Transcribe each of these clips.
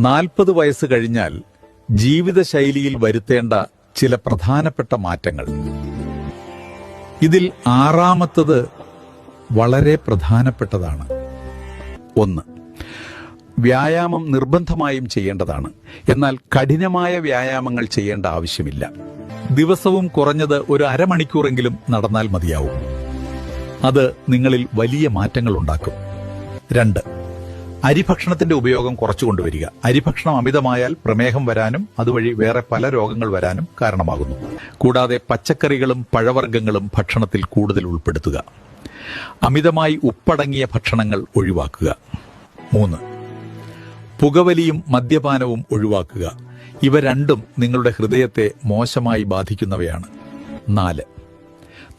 40 വയസ്സ് കഴിഞ്ഞാൽ ജീവിതശൈലിയിൽ വരുത്തേണ്ട ചില പ്രധാനപ്പെട്ട മാറ്റങ്ങൾ. ഇതിൽ 6ാമത്തത് വളരെ പ്രധാനപ്പെട്ടതാണ്. 1. വ്യായാമം നിർബന്ധമായും ചെയ്യേണ്ടതാണ്. എന്നാൽ കഠിനമായ വ്യായാമങ്ങൾ ചെയ്യേണ്ട ആവശ്യമില്ല. ദിവസവും കുറഞ്ഞത് ഒരു അരമണിക്കൂറെങ്കിലും നടന്നാൽ മതിയാവും. അത് നിങ്ങളിൽ വലിയ മാറ്റങ്ങൾ ഉണ്ടാക്കും. 2. അരിഭക്ഷണത്തിന്റെ ഉപയോഗം കുറച്ചുകൊണ്ടുവരിക. അരിഭക്ഷണം അമിതമായാൽ പ്രമേഹം വരാനും അതുവഴി വേറെ പല രോഗങ്ങൾ വരാനും കാരണമാകുന്നു. കൂടാതെ പച്ചക്കറികളും പഴവർഗ്ഗങ്ങളും ഭക്ഷണത്തിൽ കൂടുതൽ ഉൾപ്പെടുത്തുക. അമിതമായി ഉപ്പടങ്ങിയ ഭക്ഷണങ്ങൾ ഒഴിവാക്കുക. 3. പുകവലിയും മദ്യപാനവും ഒഴിവാക്കുക. ഇവ രണ്ടും നിങ്ങളുടെ ഹൃദയത്തെ മോശമായി ബാധിക്കുന്നവയാണ്. 4.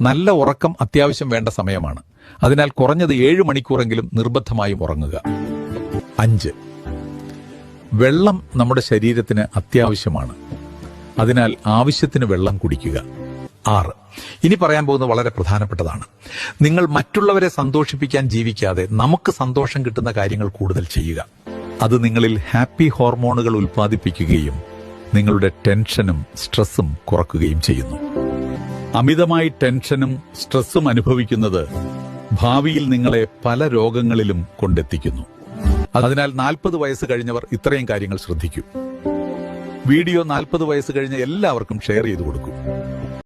നല്ല ഉറക്കം അത്യാവശ്യം വേണ്ട സമയമാണ്. അതിനാൽ കുറഞ്ഞത് 7 മണിക്കൂറെങ്കിലും നിർബന്ധമായും ഉറങ്ങുക. 5. വെള്ളം നമ്മുടെ ശരീരത്തിന് അത്യാവശ്യമാണ്. അതിനാൽ ആവശ്യത്തിന് വെള്ളം കുടിക്കുക. 6. ഇനി പറയാൻ പോകുന്നത് വളരെ പ്രധാനപ്പെട്ടതാണ്. നിങ്ങൾ മറ്റുള്ളവരെ സന്തോഷിപ്പിക്കാൻ ജീവിക്കാതെ നമുക്ക് സന്തോഷം കിട്ടുന്ന കാര്യങ്ങൾ കൂടുതൽ ചെയ്യുക. അത് നിങ്ങളിൽ ഹാപ്പി ഹോർമോണുകൾ ഉൽപ്പാദിപ്പിക്കുകയും നിങ്ങളുടെ ടെൻഷനും സ്ട്രെസ്സും കുറക്കുകയും ചെയ്യുന്നു. അമിതമായി ടെൻഷനും സ്ട്രെസ്സും അനുഭവിക്കുന്നത് ഭാവിയിൽ നിങ്ങളെ പല രോഗങ്ങളിലും കൊണ്ടെത്തിക്കുന്നു. അതിനാൽ 40 വയസ്സ് കഴിഞ്ഞവർ ഇത്രയും കാര്യങ്ങൾ ശ്രദ്ധിക്കൂ. വീഡിയോ 40 വയസ്സ് കഴിഞ്ഞ എല്ലാവർക്കും ഷെയർ ചെയ്തു കൊടുക്കൂ.